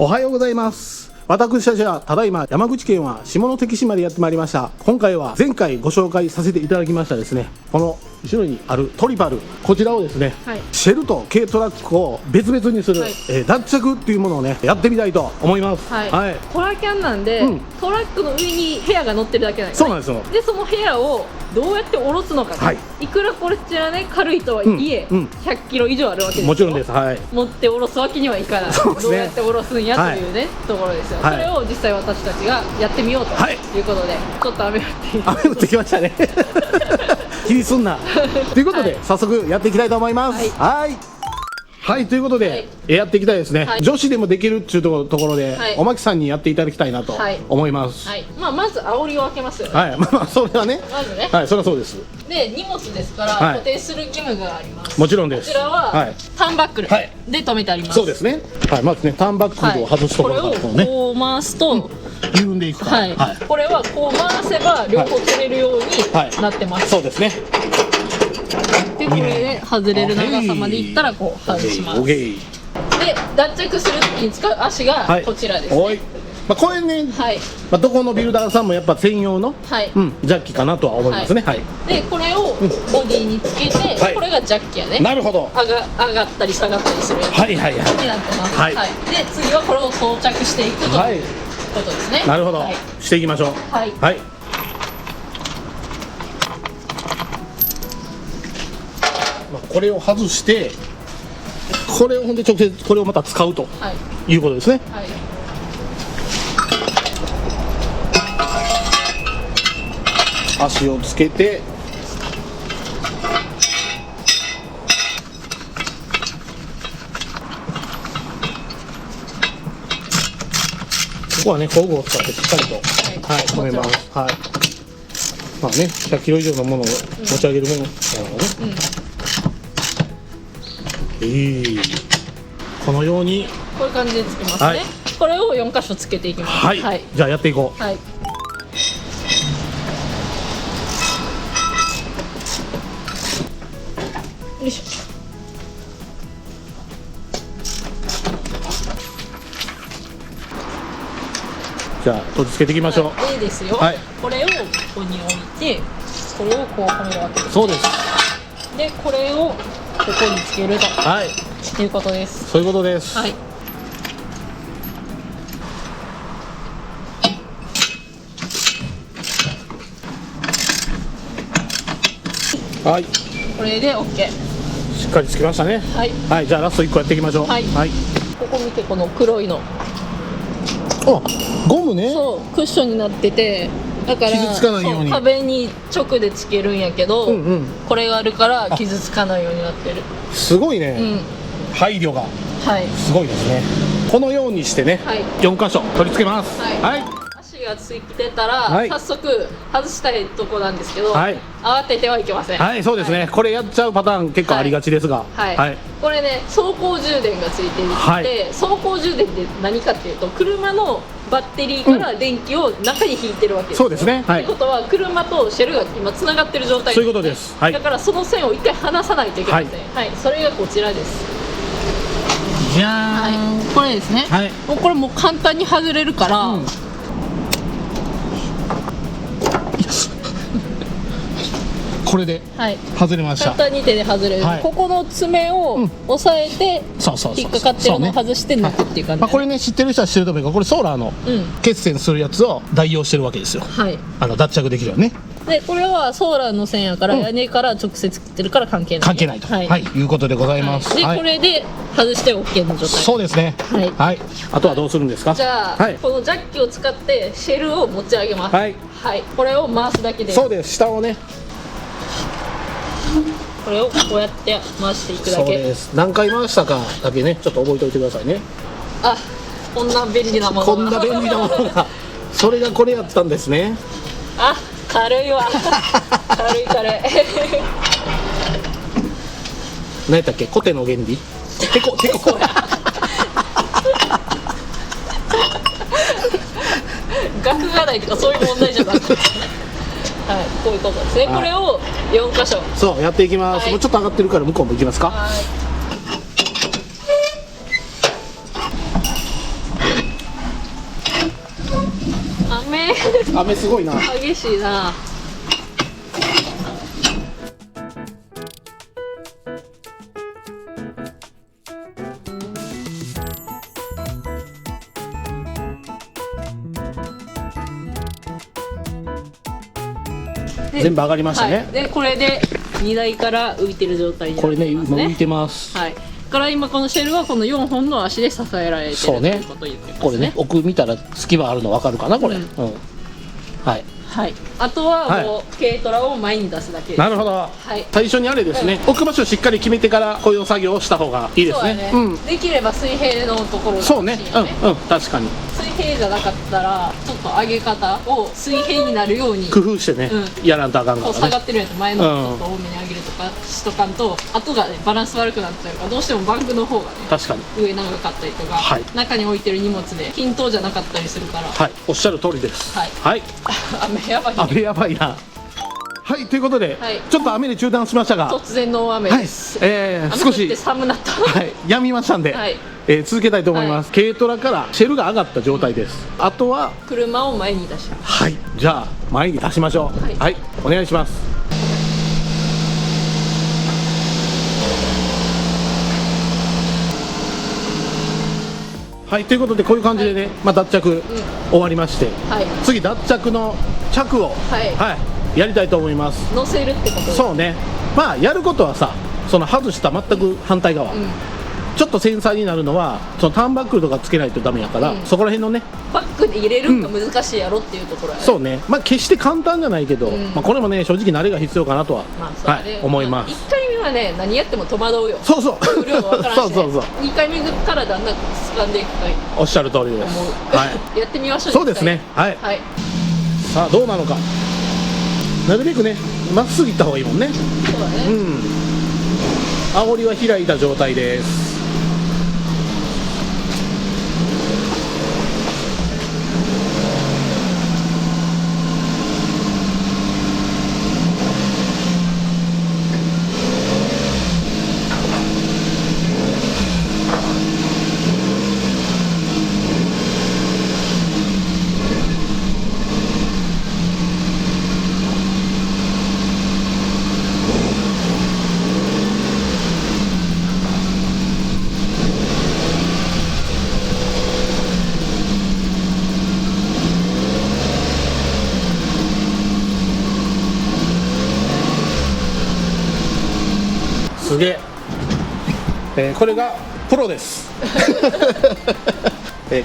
おはようございます。私たちはただいま山口県は下関市までやってまいりました。今回は前回ご紹介させていただきましたですね、この後ろにあるトリパル、こちらをですね、シェルと軽トラックを別々にする、脱着っていうものをねやってみたいと思います。トラキャンなんで、トラックの上に部屋が乗ってるだけなんです。そうなんですよ。でその部屋をどうやって下ろすのか、いくらこちらね軽いとはいえ、100キロ以上あるわけですよ。もちろんです。持って下ろすわけにはいかない。どうやって下ろすんやというね、ところですよ。それを実際私たちがやってみようということで、ちょっと雨降ってきましたね。気にすんな。ということで、早速やっていきたいと思います。はい、ということで、やっていきたいですね。女子でもできるっていうところで、おまきさんにやっていただきたいなと思います。まず煽りを開けますよね。それはね。まずね。それはそうです。で、荷物ですから、固定する義務があります。もちろんです。こちらは、ターンバックルで止めてあります。そうですね。まずね、ターンバックルを外すところからこれをこう回すと、緩んでいくから。これはこう回せば、両方取れるようになってます。そうですね。で、これで外れる長さまでいったらこう外します。で、脱着するときに使う足がこちらですね。これね、どこのビルダーさんもやっぱ専用のジャッキかなとは思いますね。で、これをボディにつけて、これがジャッキやね。なるほど。上がったり下がったりするやつになってます。で、次はこれを装着していくということですね。なるほど。していきましょう。これを外して、これをほんで直接これをまた使うということですね。足をつけて、ここはね工具を使ってしっかりと止めます。まあね、100キロ以上のものを持ち上げるものなのでね。このようにこういう感じでつけますね。これを4箇所つけていきます。じゃあやっていこう。よいしょ。じゃあ取り付けていきましょう。いいですよ。これをここに置いて、これをこうはめるわけです。そうです。で、これをここにつけるということです。そういうことです。これで OK。しっかりつきましたね。じゃあラスト1個やっていきましょう。ここ見て、この黒いの。ゴムね。そう、クッションになってて、だから傷つかないように壁に直でつけるんやけど、これがあるから傷つかないようになってる。すごいね。配慮がすごいですね。このようにしてね、4箇所取り付けます。足がついてたら早速外したいとこなんですけど、慌ててはいけません。そうですね。これやっちゃうパターン結構ありがちですが、これね、走行充電がついていて、走行充電って何かっていうと、車のバッテリーから電気を中に引いてるわけですよ。そうですね。ということは車とシェルが今つながってる状態です。そういうことです。だからその線を一回離さないといけません。それがこちらです。じゃーん。これですね。これもう簡単に外れるから。これで外れました。簡単に手で外れる。ここの爪を押さえて引っかかってるのを外して抜くっていう感じ。これね、知ってる人は知ってると思うけど、これソーラーの決線するやつを代用してるわけですよ。脱着できるよね。で、これはソーラーの線やから、屋根から直接切ってるから関係ないということでございます。で、これで外して OK の状態。そうですね。あとはどうするんですか？じゃあこのジャッキを使ってシェルを持ち上げます。これを回すだけです。そうです。下をね、これをこうやって回していくだけ。そうです。何回回したかだけね、ちょっと覚えておいてくださいね。こんな便利なものが。こんな便利なものが。それがこれやったんですね。軽いわ。軽い。何やったっけ？コテの原理？テコ。学がないとかそういう問題じゃなくて。こういうことですね。これを4箇所。そうやっていきます。もうちょっと上がってるから向こうも行きますか。雨すごいな。激しいな。全部上がりましたね。はい、でこれで荷台から浮いてる状態になってますね。これね、今浮いてます。はい。から今このシェルはこの4本の足で支えられてるそうね。ということを言ってますね。これね、奥見たら隙間あるの分かるかなこれ。うん。はい。はい、あとはもう軽トラを前に出すだけです。なるほど、はい、最初にあれですね、置く場所をしっかり決めてからこういう作業をした方がいいですね。できれば水平のところが欲しいよね。そうね、確かに水平じゃなかったらちょっと上げ方を水平になるように工夫してね、やらんとあかんからね。下がってるやつ前のちょっと多めに上げるとかしとかんと、後がねバランス悪くなっちゃうから、どうしてもバンクの方がね確かに上長かったりとか、中に置いてる荷物で均等じゃなかったりするから。はい、おっしゃる通りです。はい、雨やばいね。雨やばいな。はい、ということで、ちょっと雨で中断しましたが、突然の大雨です。少し寒なった。やみましたんで、続けたいと思います。軽トラからシェルが上がった状態です。あとは車を前に出します。はい、じゃあ前に出しましょう。はい、お願いします。はい、ということでこういう感じでね、脱着終わりまして、次脱着の着をやりたいと思います。乗せるってことです。そうね、やることはさ、その外した全く反対側、ちょっと繊細になるのはそのターンバックルとかつけないとダメやから、そこら辺のねバックで入れるのが難しいやろっていうところやね。そうね、決して簡単じゃないけど、これもね正直慣れが必要かなとは思います。1回目はね何やっても戸惑うよ。そうそうそう2回目からだんだん掴んでいくかい。おっしゃる通りです。やってみましょう。そうですね。はい、さあどうなのか、なるべくねまっすぐ行った方がいいもんね。そうだね。煽りは開いた状態です。すげえ、これがプロです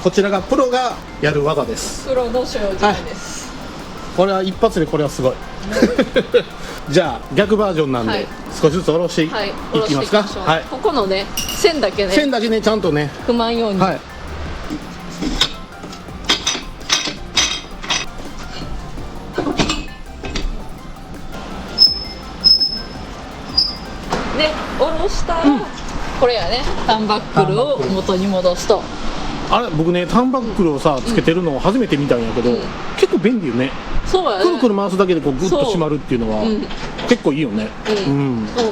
こちらがプロがやる技です。プロの所要時間です。これは一発でこれはすごいじゃあ逆バージョンなんで、少しずつ下ろしていきますか。ここのね線だけねちゃんとね踏まんように。で下ろしたら、これやね、ターンバックルを元に戻すと。あれ僕ねターンバックルをさつけてるのを初めて見たんやけど、結構便利よね。そうやね。くるくる回すだけでこうグッと締まるっていうのは結構いいよね。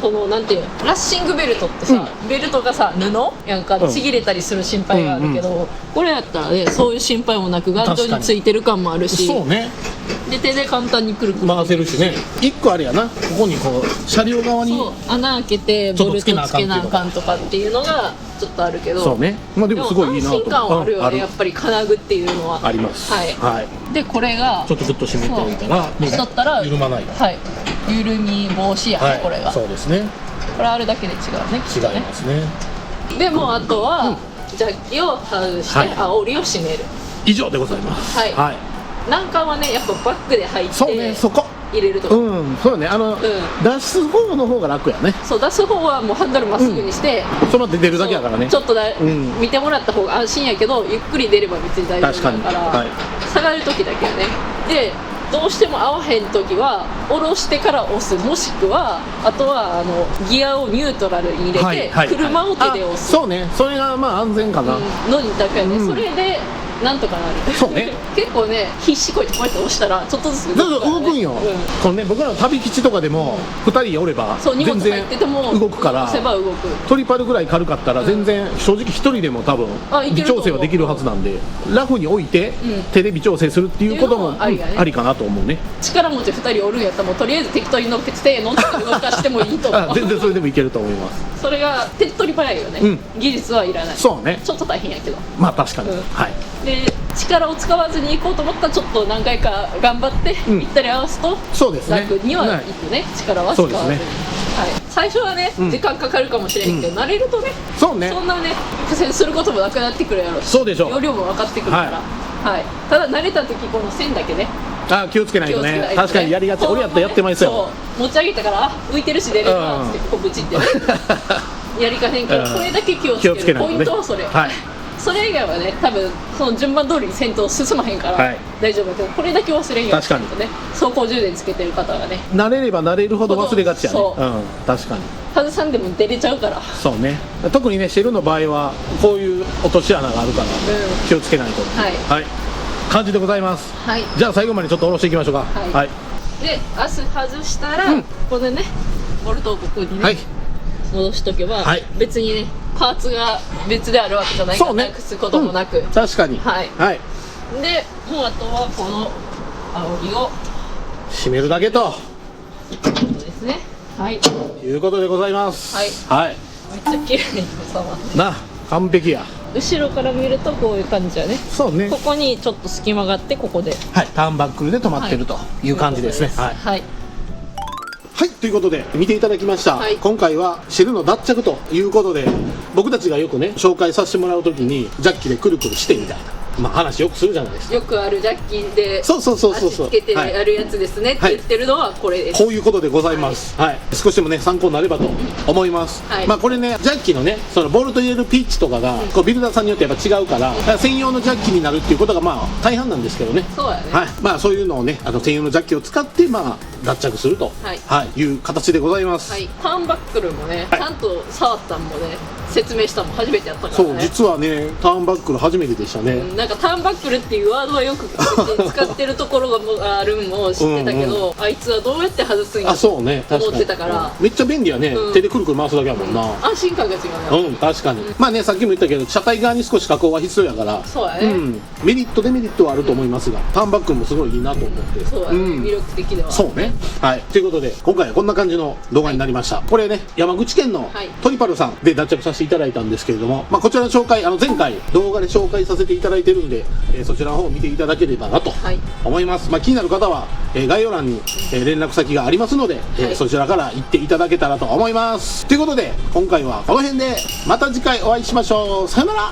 このなんていうラッシングベルトってさ、ベルトがさ布やんかちぎれたりする心配があるけど、これやったらねそういう心配もなく頑丈についてる感もあるし、そうね。で手で簡単にくるくる回せるしね。一個あれやな、ここにこう車両側に穴開けてボルトつけなあかんとかっていうのがちょっとあるけど、そうね。でもすごいいいなと。安心感はあるよね、やっぱり金具っていうのはあります。でこれがちょっとグッと締めておいたら緩まない。緩み防止やね、これが。そうですね。これあるだけで違うね。違いますね。でもあとはジャッキを外して煽りを締める。以上でございます。難関はねやっぱバックで入ってそうね、そこ入れるとか。そうね、出す方の方が楽やね。そう、出す方はもうハンドルまっすぐにしてそのまま出るだけやからね。ちょっと見てもらった方が安心やけど、ゆっくり出れば別に大丈夫だから下がる時だけやね。でどうしても合わへん時は下ろしてから押す、もしくはあとはギアをニュートラルに入れて車を手で押す。そうね、それが安全かなの2択やね。それでなんとかなる。そうね結構ね必死こいてこうやって押したらちょっとずつ動くんよ、このね僕らの旅基地とかでも2人おればそう荷物入ってても動くから押せば動く。トリパルぐらい軽かったら全然正直1人でも多分微調整はできるはずなんで、ラフに置いて手で微調整するっていうこともありかなと思うね。力持ち2人おるんやったらもうとりあえず適当に乗ってせーのって動かしてもいいと思う。全然それでもいけると思います。それが手っ取り早いよね、技術はいらない。そうね、ちょっと大変やけど、まあ確かに、はい。で力を使わずに行こうと思ったらちょっと何回か頑張って行ったり合わすとそうですね、楽にはいくね、力は使わずに、はい、最初はね時間かかるかもしれへんけど、慣れるとね、そうね、そんなね苦戦することもなくなってくるやろし、そうでしょう、容量も分かってくるから、はい、ただ慣れた時この線だけね気をつけないとね、確かにやりがち、俺やったらやってまいそうよ。持ち上げたから浮いてるし出れるなってここブチってねやりかへんから、これだけ気をつけるポイントはそれ、それ以外はね多分その順番通りに先頭進まへんから大丈夫だけど、これだけ忘れんようにしてね、走行充電つけてる方がね、慣れれば慣れるほど忘れがちやね。確かに外さんでも出れちゃうから。そうね、特にねシェルの場合はこういう落とし穴があるから気をつけないと。はい、感じでございます。じゃあ最後までちょっと下ろしていきましょうか。はい、で明日外したらこれねボルトをここにね戻しとけば、別にねパーツが別であるわけじゃないからなくすこともなく、確かに。でもうあとはこの煽りを締めるだけとですね。いうことでございます。はい、めっちゃ綺麗に収まってな、完璧や。後ろから見るとこういう感じやね。そうね、ここにちょっと隙間があって、ここでターンバックルで止まってるという感じですね。はい、ということで見ていただきました、今回はシェルの脱着ということで、僕たちがよくね紹介させてもらうときにジャッキでくるくるしてみたいな、話よくするじゃないですか。よくあるジャッキで足つけてやるやつですねって言ってるのはこれです。こういうことでございます。少しでもね参考になればと思います。これねジャッキのねそのボルト入れるピッチとかがこうビルダーさんによってやっぱ違うから専用のジャッキになるっていうことが大半なんですけどね。そうやね。そういうのをね専用のジャッキを使って脱着するという形でございます。ターンバックルもねちゃんと触ったんもね説明したのも初めてやったからね。そう、実はねターンバックル初めてでしたね。なんかターンバックルっていうワードはよく使ってるところがあるんも知ってたけど、あいつはどうやって外すんやと思ってたから、めっちゃ便利やね。手でくるくる回すだけやもんな。安心感が違うね。確かに。さっきも言ったけど車体側に少し加工は必要やから、そうやね、メリットデメリットはあると思いますが、ターンバックルもすごいいいなと思って。そうやね、魅力的では。そうね。ということで今回はこんな感じの動画になりました。これね山口県のトリパルさんで脱着させていただいたんですけれども、こちらの紹介前回動画で紹介させていただいてるんで、そちらの方を見ていただければなと思います。気になる方は概要欄に連絡先がありますので、そちらから行っていただけたらと思います。ということで今回はこの辺で、また次回お会いしましょう。さよなら。